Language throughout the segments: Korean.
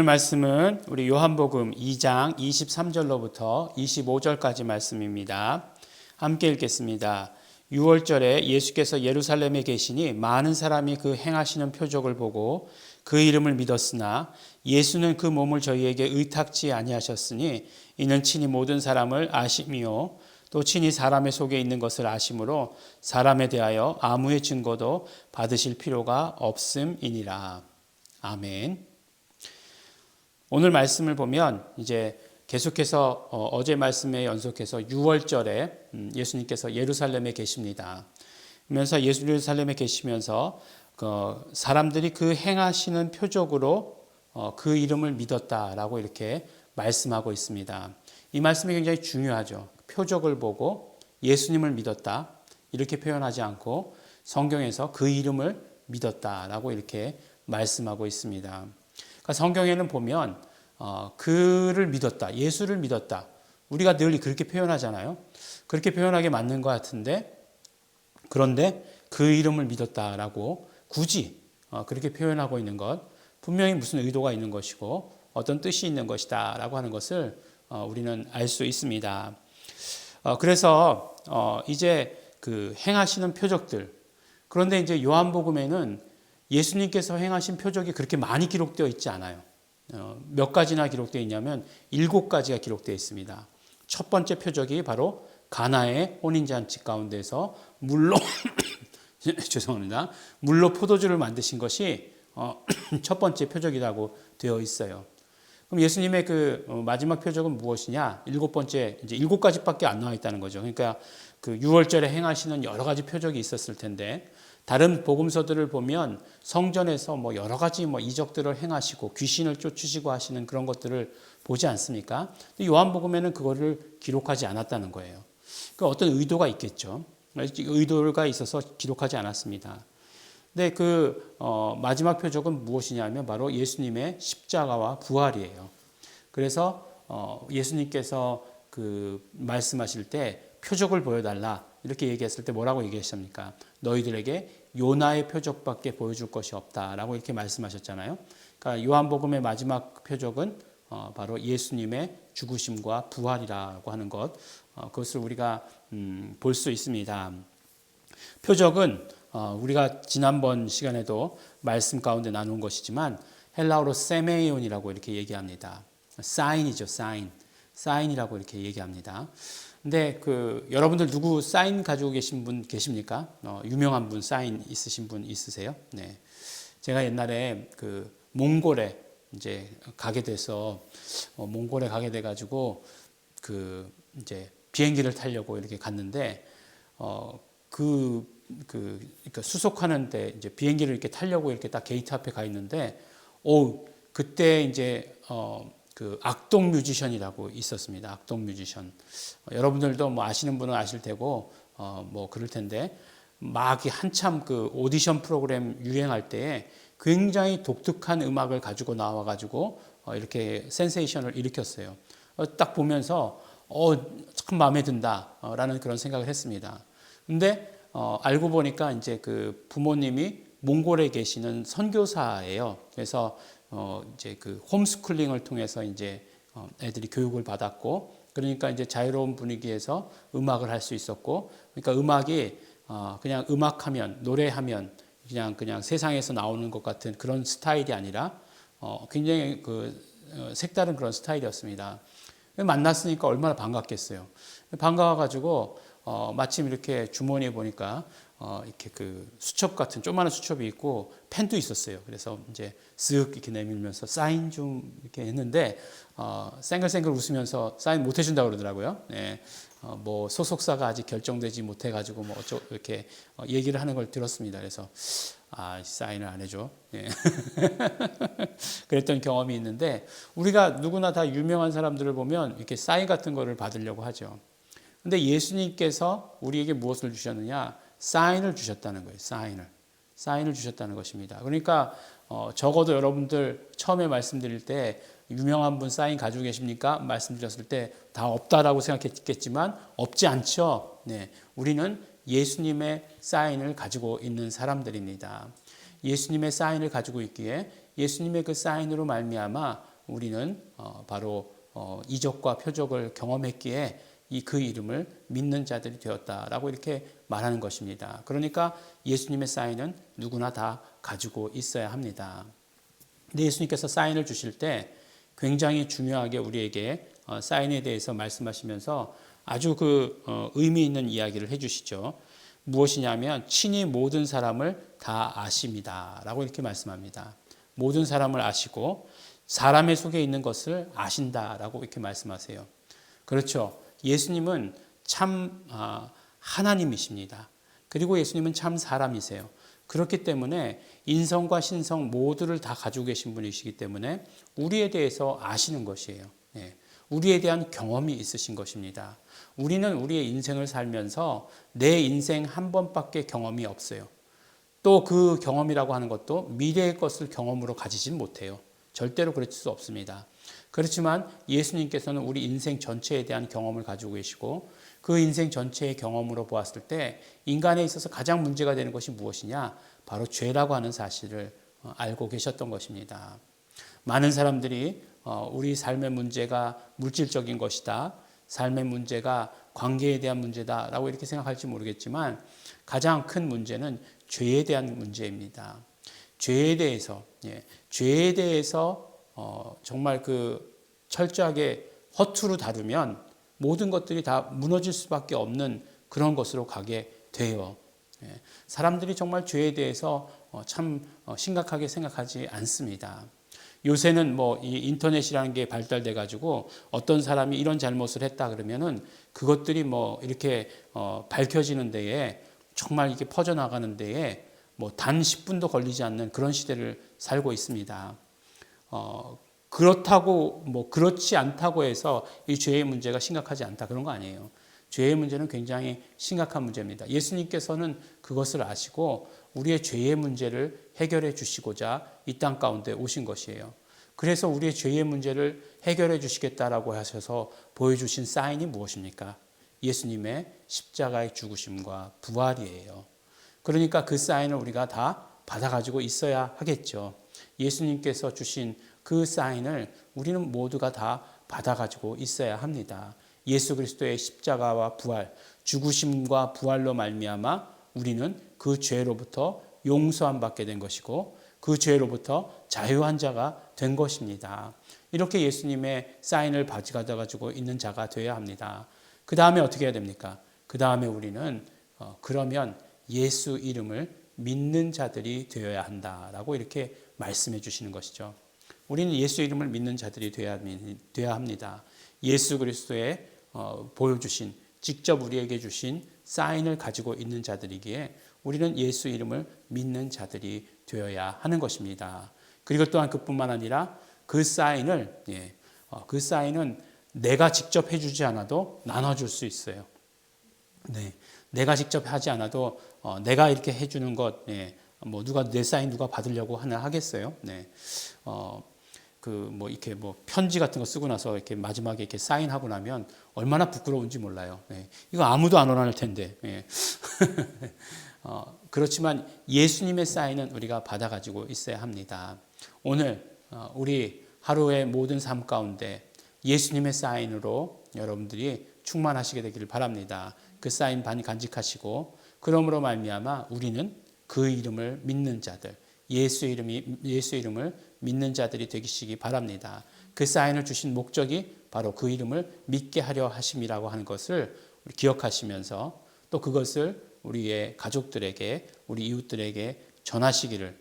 오늘 말씀은 우리 요한복음 2장 23절로부터 25절까지 말씀입니다. 함께 읽겠습니다. 6월절에 예수께서 예루살렘에 계시니 많은 사람이 그 행하시는 표적을 보고 그 이름을 믿었으나 예수는 그 몸을 저희에게 의탁지 아니하셨으니 이는 친히 모든 사람을 아심이요 또 친히 사람의 속에 있는 것을 아심으로 사람에 대하여 아무의 증거도 받으실 필요가 없음이니라. 아멘. 오늘 말씀을 보면 이제 계속해서 어제 말씀에 연속해서 6월절에 예수님께서 예루살렘에 계십니다. 그러면서 예루살렘에 계시면서 사람들이 그 행하시는 표적으로 그 이름을 믿었다라고 이렇게 말씀하고 있습니다. 이 말씀이 굉장히 중요하죠. 표적을 보고 예수님을 믿었다 이렇게 표현하지 않고 성경에서 그 이름을 믿었다라고 이렇게 말씀하고 있습니다. 그러니까 성경에는 보면 그를 믿었다, 예수를 믿었다. 우리가 늘 그렇게 표현하잖아요. 그렇게 표현하게 맞는 것 같은데 그런데 그 이름을 믿었다라고 굳이 그렇게 표현하고 있는 것 분명히 무슨 의도가 있는 것이고 어떤 뜻이 있는 것이다라고 하는 것을 우리는 알 수 있습니다. 그래서 이제 그 행하시는 표적들 그런데 이제 요한복음에는 예수님께서 행하신 표적이 그렇게 많이 기록되어 있지 않아요. 몇 가지나 기록되어 있냐면 7가지가 기록되어 있습니다. 첫 번째 표적이 바로 가나의 혼인잔치 가운데서 물로 죄송합니다. 물로 포도주를 만드신 것이 첫 번째 표적이라고 되어 있어요. 그럼 예수님의 그 마지막 표적은 무엇이냐? 7번째 이제 7가지밖에 안 나와 있다는 거죠. 그러니까 그 6월절에 행하시는 여러 가지 표적이 있었을 텐데 다른 복음서들을 보면 성전에서 뭐 여러 가지 이적들을 행하시고 귀신을 쫓으시고 하시는 그런 것들을 보지 않습니까? 요한복음에는 그거를 기록하지 않았다는 거예요. 그러니까 어떤 의도가 있겠죠. 의도가 있어서 기록하지 않았습니다. 근데 그 마지막 표적은 무엇이냐면 바로 예수님의 십자가와 부활이에요. 그래서 예수님께서 그 말씀하실 때 표적을 보여달라 이렇게 얘기했을 때 뭐라고 얘기하십니까? 너희들에게 요나의 표적밖에 보여줄 것이 없다라고 이렇게 말씀하셨잖아요. 그러니까 요한복음의 마지막 표적은 바로 예수님의 죽으심과 부활이라고 하는 것, 그것을 우리가 볼 수 있습니다. 표적은 우리가 지난번 시간에도 말씀 가운데 나눈 것이지만 헬라어로 세메이온이라고 이렇게 얘기합니다. 사인이죠, 사인. 사인이라고 이렇게 얘기합니다. 근데 그 여러분들 누구 사인 가지고 계신 분 계십니까? 유명한 분 사인 있으신 분 있으세요? 네. 제가 옛날에 그 몽골에 이제 가게 돼서 몽골에 가게 돼 가지고 그 이제 비행기를 타려고 이렇게 갔는데 그러니까 수속하는데 이제 비행기를 이렇게 타려고 이렇게 딱 게이트 앞에 가 있는데 그때 이제 그 악동 뮤지션이라고 있었습니다. 악동 뮤지션. 여러분들도 뭐 아시는 분은 아실 테고 뭐 그럴 텐데 막 한참 그 오디션 프로그램 유행할 때에 굉장히 독특한 음악을 가지고 나와 가지고 이렇게 센세이션을 일으켰어요. 딱 보면서 참 마음에 든다라는 그런 생각을 했습니다. 근데 알고 보니까 이제 그 부모님이 몽골에 계시는 선교사예요. 그래서 이제 그 홈스쿨링을 통해서 이제 애들이 교육을 받았고, 그러니까 이제 자유로운 분위기에서 음악을 할 수 있었고, 그러니까 음악이 그냥 음악하면 노래하면 그냥 세상에서 나오는 것 같은 그런 스타일이 아니라 굉장히 그 색다른 그런 스타일이었습니다. 만났으니까 얼마나 반갑겠어요. 반가워가지고 마침 이렇게 주머니에 보니까 이렇게 그 수첩 같은 조그마한 수첩이 있고 펜도 있었어요. 그래서 이제 쓱 이렇게 내밀면서 사인 좀 이렇게 했는데 쌩글쌩글 웃으면서 사인 못 해준다고 그러더라고요. 네. 뭐 소속사가 아직 결정되지 못해가지고 뭐 이렇게 얘기를 하는 걸 들었습니다. 그래서 사인을 안 해줘. 네. 그랬던 경험이 있는데 우리가 누구나 다 유명한 사람들을 보면 이렇게 사인 같은 거를 받으려고 하죠. 근데 예수님께서 우리에게 무엇을 주셨느냐? 사인을 주셨다는 거예요. 사인을 주셨다는 것입니다. 그러니까 적어도 여러분들 처음에 말씀드릴 때 유명한 분 사인 가지고 계십니까? 말씀드렸을 때 다 없다라고 생각했겠지만 없지 않죠. 네, 우리는 예수님의 사인을 가지고 있는 사람들입니다. 예수님의 사인을 가지고 있기에 예수님의 그 사인으로 말미암아 우리는 바로 이적과 표적을 경험했기에 그 이름을 믿는 자들이 되었다라고 이렇게 말하는 것입니다. 그러니까 예수님의 사인은 누구나 다 가지고 있어야 합니다. 근데 예수님께서 사인을 주실 때 굉장히 중요하게 우리에게 사인에 대해서 말씀하시면서 아주 의미 있는 이야기를 해주시죠. 무엇이냐면 친히 모든 사람을 다 아십니다 라고 이렇게 말씀합니다. 모든 사람을 아시고 사람의 속에 있는 것을 아신다라고 이렇게 말씀하세요. 그렇죠. 예수님은 참 하나님이십니다. 그리고 예수님은 참 사람이세요. 그렇기 때문에 인성과 신성 모두를 다 가지고 계신 분이시기 때문에 우리에 대해서 아시는 것이에요. 우리에 대한 경험이 있으신 것입니다. 우리는 우리의 인생을 살면서 내 인생 한 번밖에 경험이 없어요. 또 그 경험이라고 하는 것도 미래의 것을 경험으로 가지진 못해요. 절대로 그럴 수 없습니다. 그렇지만 예수님께서는 우리 인생 전체에 대한 경험을 가지고 계시고 그 인생 전체의 경험으로 보았을 때 인간에 있어서 가장 문제가 되는 것이 무엇이냐? 바로 죄라고 하는 사실을 알고 계셨던 것입니다. 많은 사람들이 우리 삶의 문제가 물질적인 것이다. 삶의 문제가 관계에 대한 문제다라고 이렇게 생각할지 모르겠지만 가장 큰 문제는 죄에 대한 문제입니다. 죄에 대해서 정말 철저하게 허투루 다루면 모든 것들이 다 무너질 수밖에 없는 그런 것으로 가게 돼요. 사람들이 정말 죄에 대해서 참 심각하게 생각하지 않습니다. 요새는 이 인터넷이라는 게 발달돼 가지고 어떤 사람이 이런 잘못을 했다 그러면은 그것들이 이렇게 밝혀지는 데에 정말 이렇게 퍼져나가는 데에 단 10분도 걸리지 않는 그런 시대를 살고 있습니다. 그렇다고 그렇지 않다고 해서 이 죄의 문제가 심각하지 않다 그런 거 아니에요. 죄의 문제는 굉장히 심각한 문제입니다. 예수님께서는 그것을 아시고 우리의 죄의 문제를 해결해 주시고자 이 땅 가운데 오신 것이에요. 그래서 우리의 죄의 문제를 해결해 주시겠다라고 하셔서 보여주신 사인이 무엇입니까? 예수님의 십자가의 죽으심과 부활이에요. 그러니까 그 사인을 우리가 다 받아가지고 있어야 하겠죠. 예수님께서 주신 그 사인을 우리는 모두가 다 받아가지고 있어야 합니다. 예수 그리스도의 십자가와 부활, 죽으심과 부활로 말미암아 우리는 그 죄로부터 용서함 받게 된 것이고 그 죄로부터 자유한 자가 된 것입니다. 이렇게 예수님의 사인을 가져가지고 있는 자가 되어야 합니다. 그 다음에 어떻게 해야 됩니까? 그 다음에 우리는 그러면 예수 이름을 믿는 자들이 되어야 한다라고 이렇게 말씀해 주시는 것이죠. 우리는 예수 이름을 믿는 자들이 되어야 합니다. 예수 그리스도의 보여주신 직접 우리에게 주신 사인을 가지고 있는 자들이기에 우리는 예수 이름을 믿는 자들이 되어야 하는 것입니다. 그리고 또한 그뿐만 아니라 그 사인은 내가 직접 해주지 않아도 나눠줄 수 있어요. 내가 직접 하지 않아도 내가 이렇게 해주는 것, 누가 내 사인 누가 받으려고 하겠어요? 이렇게 편지 같은 거 쓰고 나서 이렇게 마지막에 이렇게 사인하고 나면 얼마나 부끄러운지 몰라요. 이거 아무도 안 원할 텐데. 그렇지만 예수님의 사인은 우리가 받아가지고 있어야 합니다. 오늘 우리 하루의 모든 삶 가운데 예수님의 사인으로 여러분들이 충만하시게 되기를 바랍니다. 그 사인 간직하시고 그러므로 말미암아 우리는 그 이름을 믿는 자들, 예수 이름을 믿는 자들이 되시기 바랍니다. 그 사인을 주신 목적이 바로 그 이름을 믿게 하려 하심이라고 하는 것을 기억하시면서 또 그것을 우리의 가족들에게 우리 이웃들에게 전하시기를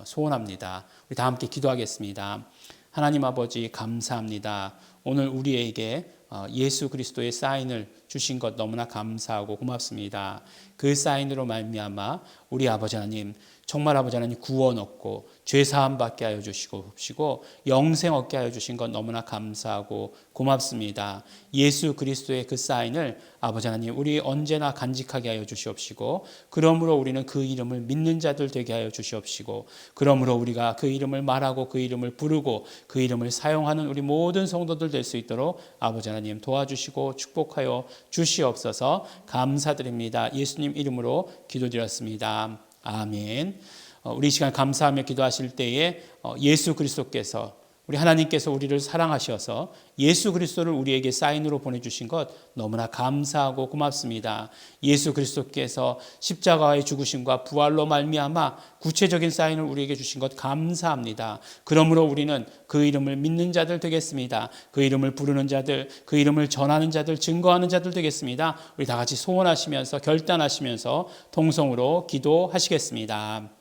소원합니다. 우리 다 함께 기도하겠습니다. 하나님 아버지 감사합니다. 오늘 우리에게 예수 그리스도의 사인을 주신 것 너무나 감사하고 고맙습니다. 그 사인으로 말미암아 우리 아버지 하나님 정말 아버지 하나님 구원 얻고 죄 사함 받게 하여 주시고 영생 얻게 하여 주신 것 너무나 감사하고 고맙습니다. 예수 그리스도의 그 사인을 아버지 하나님 우리 언제나 간직하게 하여 주시옵시고 그러므로 우리는 그 이름을 믿는 자들 되게 하여 주시옵시고 그러므로 우리가 그 이름을 말하고 그 이름을 부르고 그 이름을 사용하는 우리 모든 성도들 될 수 있도록 아버지 하나님 도와주시고 축복하여 주시옵소서. 감사드립니다. 예수님 이름으로 기도드렸습니다. 아멘. 우리 시간 감사하며 기도하실 때에 예수 그리스도께서 우리 하나님께서 우리를 사랑하셔서 예수 그리스도를 우리에게 사인으로 보내주신 것 너무나 감사하고 고맙습니다. 예수 그리스도께서 십자가의 죽으심과 부활로 말미암아 구체적인 사인을 우리에게 주신 것 감사합니다. 그러므로 우리는 그 이름을 믿는 자들 되겠습니다. 그 이름을 부르는 자들, 그 이름을 전하는 자들, 증거하는 자들 되겠습니다. 우리 다 같이 소원하시면서 결단하시면서 통성으로 기도하시겠습니다.